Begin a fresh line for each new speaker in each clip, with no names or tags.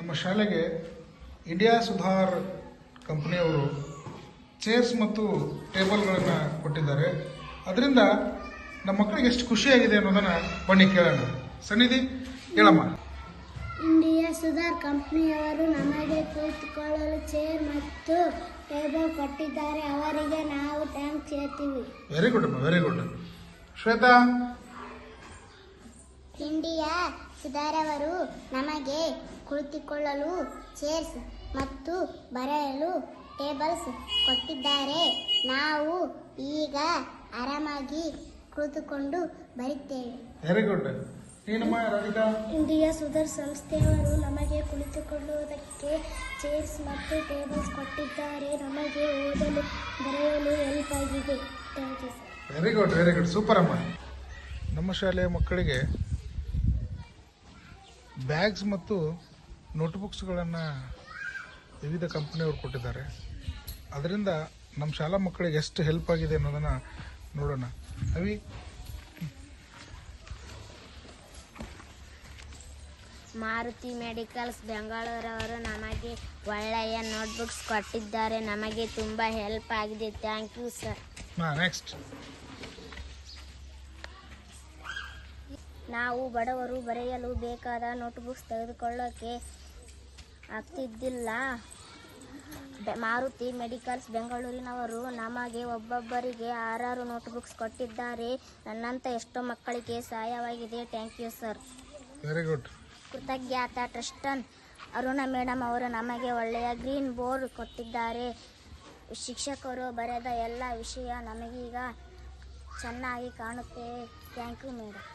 ನಮ್ಮ ಶಾಲೆಗೆ ಇಂಡಿಯಾ ಸುಧಾರ್ ಕಂಪನಿಯವರು ಚೇರ್ಸ್ ಮತ್ತು ಟೇಬಲ್ಗಳನ್ನು ಕೊಟ್ಟಿದ್ದಾರೆ. ಅದರಿಂದ ನಮ್ಮ ಮಕ್ಕಳಿಗೆ ಎಷ್ಟು ಖುಷಿಯಾಗಿದೆ ಅನ್ನೋದನ್ನು ಬನ್ನಿ ಕೇಳೋಣ. ಸನ್ನಿಧಿ ಹೇಳಮ್ಮ.
ಇಂಡಿಯಾ ಸುಧಾರ್ ಕಂಪನಿಯವರು ನಮಗೆ ಕುಳಿತುಕೊಳ್ಳಲು ಚೇರ್ ಮತ್ತು ಟೇಬಲ್ ಕೊಟ್ಟಿದ್ದಾರೆ. ಅವರಿಗೆ ನಾವು ಥ್ಯಾಂಕ್ಸ್ ಹೇಳ್ತೀವಿ.
ವೆರಿ ಗುಡ್ ಅಮ್ಮ, very good. Shweta.
India Sudhar ಅವರು ನಮಗೆ ಕುಳಿತುಕೊಳ್ಳಲು ಚೇರ್ಸ್ ಮತ್ತು ಬರೆಯಲು ಟೇಬಲ್ಸ್ ಕೊಟ್ಟಿದ್ದಾರೆ. ನಾವು ಈಗ ಆರಾಮಾಗಿ ಕುಳಿತುಕೊಂಡು ಬರುತ್ತೇವೆ.
Very good. ನೀನಮ್ಮ ರಾಧಿಕಾ.
ಇಂಡಿಯಾ ಸುಧಾರ್ ಸಂಸ್ಥೆಯವರು ನಮಗೆ ಕುಳಿತುಕೊಳ್ಳುವುದಕ್ಕೆ ಚೇರ್ಸ್ ಮತ್ತು ಟೇಬಲ್ಸ್ ಕೊಟ್ಟಿದ್ದಾರೆ. ನಮಗೆ ಓದಲು ಬರೆಯಲು ಹೆಲ್ಪ್ ಆಗಿದೆ. Thank you sir.
Very good, very good, super ಅಮ್ಮ. ನಮ್ಮ ಶಾಲೆಯ ಮಕ್ಕಳಿಗೆ ಬ್ಯಾಗ್ಸ್ ಮತ್ತು ನೋಟ್ಬುಕ್ಸ್ಗಳನ್ನು ವಿವಿಧ ಕಂಪನಿಯವರು ಕೊಟ್ಟಿದ್ದಾರೆ. ಅದರಿಂದ ನಮ್ಮ ಶಾಲಾ ಮಕ್ಕಳಿಗೆ ಎಷ್ಟು ಹೆಲ್ಪ್ ಆಗಿದೆ ಅನ್ನೋದನ್ನು ನೋಡೋಣ. ಅವಿ.
ಮಾರುತಿ ಮೆಡಿಕಲ್ಸ್ ಬೆಂಗಳೂರವರು ನಮಗೆ ಒಳ್ಳೆಯ ನೋಟ್ಬುಕ್ಸ್ ಕೊಟ್ಟಿದ್ದಾರೆ. ನಮಗೆ ತುಂಬ ಹೆಲ್ಪ್ ಆಗಿದೆ. Thank you sir.
ನೆಕ್ಸ್ಟ್.
ನಾವು ಬಡವರು ಬರೆಯಲು ಬೇಕಾದ ನೋಟ್ಬುಕ್ಸ್ ತೆಗೆದುಕೊಳ್ಳೋಕೆ ಆಗ್ತಿದ್ದಿಲ್ಲ. ಮಾರುತಿ ಮೆಡಿಕಲ್ಸ್ ಬೆಂಗಳೂರಿನವರು ನಮಗೆ ಒಬ್ಬೊಬ್ಬರಿಗೆ 6 ನೋಟ್ಬುಕ್ಸ್ ಕೊಟ್ಟಿದ್ದಾರೆ. ನನ್ನಂಥ ಎಷ್ಟೋ ಮಕ್ಕಳಿಗೆ ಸಹಾಯವಾಗಿದೆ. Thank you sir.
Very good.
Kritajnata ಟ್ರಸ್ಟನ್ ಅರುಣ ಮೇಡಮ್ ಅವರು ನಮಗೆ ಒಳ್ಳೆಯ ಗ್ರೀನ್ ಬೋರ್ಡ್ ಕೊಟ್ಟಿದ್ದಾರೆ. ಶಿಕ್ಷಕರು ಬರೆದ ಎಲ್ಲ ವಿಷಯ ನಮಗೀಗ ಚೆನ್ನಾಗಿ ಕಾಣುತ್ತೆ. Thank you madam.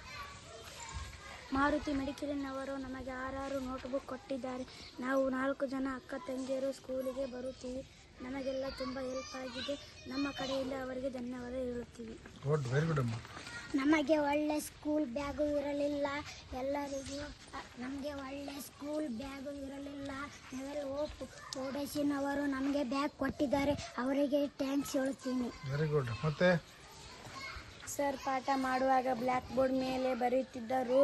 ಮಾರುತಿ ಮೆಡಿಕಲಿನವರು ನಮಗೆ 6 ನೋಟ್ಬುಕ್ ಕೊಟ್ಟಿದ್ದಾರೆ. ನಾವು 4 ಜನ ಅಕ್ಕ ತಂಗಿಯರು ಸ್ಕೂಲಿಗೆ ಬರುತ್ತೀವಿ. ನಮಗೆಲ್ಲ ತುಂಬ ಹೆಲ್ಪ್ ಆಗಿದೆ. ನಮ್ಮ ಕಡೆಯಿಂದ ಅವರಿಗೆ ಧನ್ಯವಾದ ಹೇಳುತ್ತೀವಿ.
ಗುಡ್, ವೆರಿ ಗುಡ್ ಅಮ್ಮ.
ನಮಗೆ ಒಳ್ಳೆ ಸ್ಕೂಲ್ ಬ್ಯಾಗು ಇರಲಿಲ್ಲ. ಎಲ್ಲರಿಗೂ ನಮಗೆ ಒಳ್ಳೆ ಸ್ಕೂಲ್ ಬ್ಯಾಗು ಇರಲಿಲ್ಲ. ನೆವೆಲ್ ಹೋಪ್ ಫೌಂಡೇಶನ್ ಅವರು ನಮಗೆ ಬ್ಯಾಗ್ ಕೊಟ್ಟಿದ್ದಾರೆ. ಅವರಿಗೆ ಥ್ಯಾಂಕ್ಸ್ ಹೇಳುತ್ತೀನಿ.
Very good. ಮತ್ತೆ
ಸರ್ ಪಾಠ ಮಾಡುವಾಗ ಬ್ಲ್ಯಾಕ್ ಬೋರ್ಡ್ ಮೇಲೆ ಬರೆಯುತ್ತಿದ್ದರು.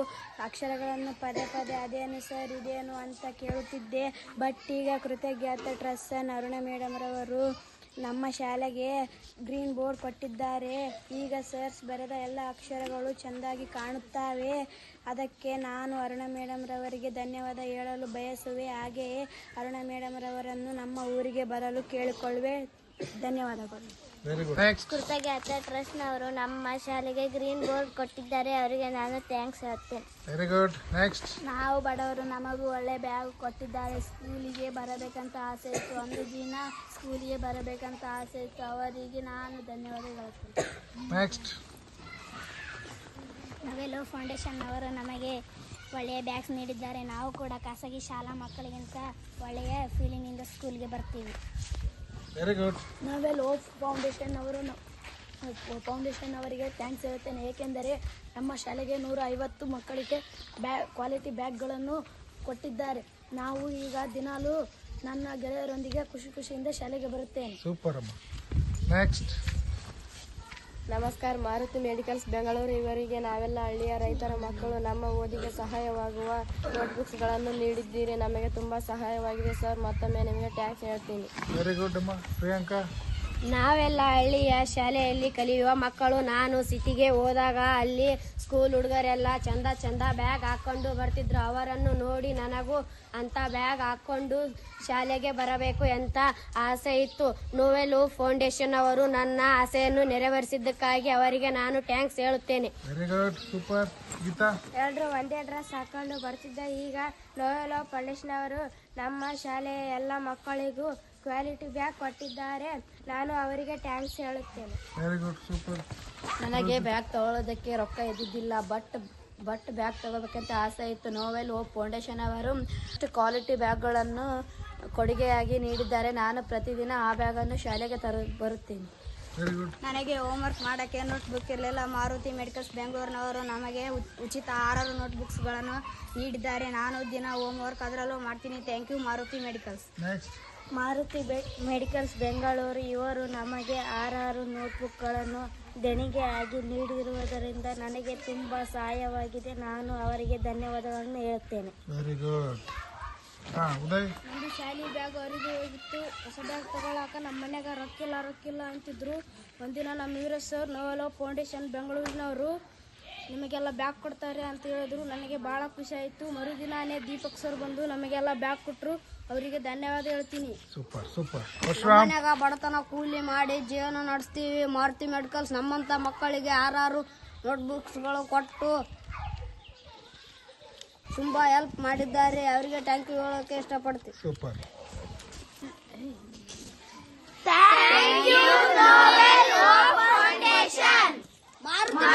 ಅಕ್ಷರಗಳನ್ನು ಪದೇ ಪದೇ ಅದೇನು ಸರ್ ಇದೇನು ಅಂತ ಕೇಳುತ್ತಿದ್ದೆ. ಬಟ್ ಈಗ ಕೃತಜ್ಞತಾ ಟ್ರಸ್ಟನ್ ಅರುಣ ಮೇಡಮ್ರವರು ನಮ್ಮ ಶಾಲೆಗೆ ಗ್ರೀನ್ ಬೋರ್ಡ್ ಕೊಟ್ಟಿದ್ದಾರೆ. ಈಗ ಸರ್ಸ್ ಬರೆದ ಎಲ್ಲ ಅಕ್ಷರಗಳು ಚೆಂದಾಗಿ ಕಾಣುತ್ತವೆ. ಅದಕ್ಕೆ ನಾನು ಅರುಣ ಮೇಡಮ್ರವರಿಗೆ ಧನ್ಯವಾದ ಹೇಳಲು ಬಯಸುವೆ. ಹಾಗೆಯೇ ಅರುಣ ಮೇಡಮ್ರವರನ್ನು ನಮ್ಮ ಊರಿಗೆ ಬರಲು ಕೇಳಿಕೊಳ್ಳುವೆ. ಧನ್ಯವಾದಗಳು.
Very good. ನೆಕ್ಸ್ಟ್.
ಕೃತಜ್ಞತಾ ಟ್ರಸ್ಟ್ನವರು ನಮ್ಮ ಶಾಲೆಗೆ ಗ್ರೀನ್ ಬೋರ್ಡ್ ಕೊಟ್ಟಿದ್ದಾರೆ. ಅವರಿಗೆ ನಾನು ಥ್ಯಾಂಕ್ಸ್ ಹೇಳ್ತೇನೆ.
Very good. ನೆಕ್ಸ್ಟ್.
ನಾವು ಬಡವರು ನಮಗೂ ಒಳ್ಳೆ ಬ್ಯಾಗ್ ಕೊಟ್ಟಿದ್ದಾರೆ. ಸ್ಕೂಲಿಗೆ ಬರಬೇಕಂತ ಆಸೆ ಇತ್ತು. ಒಂದು ದಿನ ಸ್ಕೂಲಿಗೆ ಬರಬೇಕಂತ ಆಸೆ ಇತ್ತು. ಅವರಿಗೆ ನಾನು ಧನ್ಯವಾದ ಹೇಳ್ತೇನೆ.
ನೆಕ್ಸ್ಟ್.
ನವೆಲೋ ಫೌಂಡೇಶನ್ ಅವರು ನಮಗೆ ಒಳ್ಳೆಯ ಬ್ಯಾಗ್ಸ್ ನೀಡಿದ್ದಾರೆ. ನಾವು ಕೂಡ ಖಾಸಗಿ ಶಾಲಾ ಮಕ್ಕಳಿಗಿಂತ ಒಳ್ಳೆಯ ಫೀಲಿಂಗಿಂದ ಸ್ಕೂಲ್ಗೆ ಬರ್ತೀವಿ.
Very good.
ನಾವೆಲ್ಲ ಹೋಪ್ ಫೌಂಡೇಶನ್ ಅವರಿಗೆ ಥ್ಯಾಂಕ್ಸ್ ಹೇಳ್ತೇನೆ. ಏಕೆಂದರೆ ನಮ್ಮ ಶಾಲೆಗೆ 150 ಮಕ್ಕಳಿಗೆ ಕ್ವಾಲಿಟಿ ಬ್ಯಾಗ್ಗಳನ್ನು ಕೊಟ್ಟಿದ್ದಾರೆ. ನಾವು ಈಗ ದಿನಾಲೂ ನನ್ನ ಗೆಳೆಯರೊಂದಿಗೆ ಖುಷಿಯಿಂದ ಶಾಲೆಗೆ ಬರುತ್ತೇನೆ.
ಸೂಪರ್ ಅಮ್ಮ. ನೆಕ್ಸ್ಟ್.
ನಮಸ್ಕಾರ. ಮಾರುತಿ ಮೆಡಿಕಲ್ಸ್ ಬೆಂಗಳೂರು ಇವರಿಗೆ ನಾವೆಲ್ಲ ಹಳ್ಳಿಯ ರೈತರ ಮಕ್ಕಳು ನಮ್ಮ ಓದಿಗೆ ಸಹಾಯವಾಗುವ ನೋಟ್ಬುಕ್ಸ್ಗಳನ್ನು ನೀಡಿದ್ದೀರಿ. ನಮಗೆ ತುಂಬ ಸಹಾಯವಾಗಿದೆ ಸರ್. ಮತ್ತೊಮ್ಮೆ ನಿಮಗೆ ಟ್ಯಾಂಕ್ಸ್ ಹೇಳ್ತೀನಿ.
ವೆರಿ ಗುಡ್ ಅಮ್ಮ. ಪ್ರಿಯಾಂಕಾ.
ನಾವೆಲ್ಲ ಹಳ್ಳಿಯ ಶಾಲೆಯಲ್ಲಿ ಕಲಿಯುವ ಮಕ್ಕಳು. ನಾನು ಸಿಟಿಗೆ ಹೋದಾಗ ಅಲ್ಲಿ ಸ್ಕೂಲ್ ಹುಡುಗರೆಲ್ಲ ಚಂದ ಬ್ಯಾಗ್ ಹಾಕ್ಕೊಂಡು ಬರ್ತಿದ್ರು. ಅವರನ್ನು ನೋಡಿ ನನಗೂ ಅಂತ ಬ್ಯಾಗ್ ಹಾಕ್ಕೊಂಡು ಶಾಲೆಗೆ ಬರಬೇಕು ಅಂತ ಆಸೆ ಇತ್ತು. ನೋವೆಲ್ ಫೌಂಡೇಶನ್ ಅವರು ನನ್ನ ಆಸೆಯನ್ನು ನೆರವೇರಿಸಿದ್ದಕ್ಕಾಗಿ ಅವರಿಗೆ ನಾನು ಥ್ಯಾಂಕ್ಸ್ ಹೇಳುತ್ತೇನೆ.
Very good, super. ಗೀತಾ.
ಎಲ್ಲರೂ ಒಂದೇ ಡ್ರೆಸ್ ಹಾಕೊಂಡು ಬರ್ತಿದ್ದ. ಈಗ ನೋವೆಲ್ ಫೌಂಡೇಶನ್ ಅವರು ನಮ್ಮ ಶಾಲೆಯ ಎಲ್ಲ ಮಕ್ಕಳಿಗೂ ಕ್ವಾಲಿಟಿ ಬ್ಯಾಗ್ ಕೊಟ್ಟಿದ್ದಾರೆ. ನಾನು ಅವರಿಗೆ ಥ್ಯಾಂಕ್ಸ್ ಹೇಳುತ್ತೇನೆ.
Very good, super.
ನನಗೆ ಬ್ಯಾಗ್ ತಗೊಳ್ಳೋದಕ್ಕೆ ರೊಕ್ಕ ಇದ್ದಿದ್ದಿಲ್ಲ. ಬಟ್ ಬ್ಯಾಗ್ ತಗೋಬೇಕಂತ ಆಸೆ ಇತ್ತು. ನೋವೆಲ್ ಹೋಪ್ ಫೌಂಡೇಶನ್ ಅವರು ಕ್ವಾಲಿಟಿ ಬ್ಯಾಗ್ಗಳನ್ನು ಕೊಡುಗೆಯಾಗಿ ನೀಡಿದ್ದಾರೆ. ನಾನು ಪ್ರತಿದಿನ ಆ ಬ್ಯಾಗನ್ನು ಶಾಲೆಗೆ ಬರುತ್ತೇನೆ.
Very good.
ನನಗೆ ಹೋಮ್ವರ್ಕ್ ಮಾಡೋಕ್ಕೆ ನೋಟ್ಬುಕ್ ಇರಲಿಲ್ಲ. ಮಾರುತಿ ಮೆಡಿಕಲ್ಸ್ ಬೆಂಗಳೂರಿನವರು ನಮಗೆ ಉಚಿತ 6 ನೋಟ್ಬುಕ್ಸ್ಗಳನ್ನು ನೀಡಿದ್ದಾರೆ. ನಾನು ದಿನ ಹೋಮ್ವರ್ಕ್ ಅದರಲ್ಲೂ ಮಾಡ್ತೀನಿ. Thank you Maruti medicals.
Next.
Maruti medicals Bengaluru ಇವರು ನಮಗೆ 6 ನೋಟ್ಬುಕ್ಗಳನ್ನು ದೇಣಿಗೆಯಾಗಿ ನೀಡಿರುವುದರಿಂದ ನನಗೆ ತುಂಬ ಸಹಾಯವಾಗಿದೆ. ನಾನು ಅವರಿಗೆ ಧನ್ಯವಾದಗಳನ್ನು ಹೇಳುತ್ತೇನೆ.
Very good. ಹಾಂ, ಉದಯ್.
ನಮ್ಮದು ಶಾಲೆ ಬ್ಯಾಗ್ ಅವರಿಗೆ ಹೋಗಿತ್ತು. ಹೊಸ ಬ್ಯಾಗ್ ತಗೊಳಕ ನಮ್ಮ ಮನ್ಯಾಗ ರೊಕ್ಕಿಲ್ಲ ಅಂತಿದ್ರು. ಒಂದಿನ ನಮ್ಮ ವೀರಸ್ ಸರ್ ನೋವೆಲೋ ಫೌಂಡೇಶನ್ ಬೆಂಗಳೂರಿನವರು ನಿಮಗೆಲ್ಲ ಬ್ಯಾಗ್ ಕೊಡ್ತಾರೆ ಅಂತ ಹೇಳಿದ್ರು. ನನಗೆ ಭಾಳ ಖುಷಿ ಆಯಿತು. ಮರುದಿನಾನೇ ದೀಪಕ್ ಸರ್ ಬಂದು ನಮಗೆಲ್ಲ ಬ್ಯಾಗ್ ಕೊಟ್ಟರು. ಅವರಿಗೆ ಧನ್ಯವಾದ ಹೇಳ್ತೀನಿ.
ಸೂಪರ್.
ಮನ್ಯಾಗ ಬಡತನ ಕೂಲಿ ಮಾಡಿ ಜೀವನ ನಡೆಸ್ತೀವಿ. ಮಾರುತಿ ಮೆಡಿಕಲ್ಸ್ ನಮ್ಮಂಥ ಮಕ್ಕಳಿಗೆ 6 ನೋಟ್ಬುಕ್ಸ್ಗಳು ಕೊಟ್ಟು ತುಂಬ ಹೆಲ್ಪ್ ಮಾಡಿದ್ದಾರೆ. ಅವರಿಗೆ ಥ್ಯಾಂಕ್ ಯು ಹೇಳೋಕ್ಕೆ ಇಷ್ಟಪಡ್ತೀನಿ.
ಸೂಪರ್.
ಮಾರುತಿ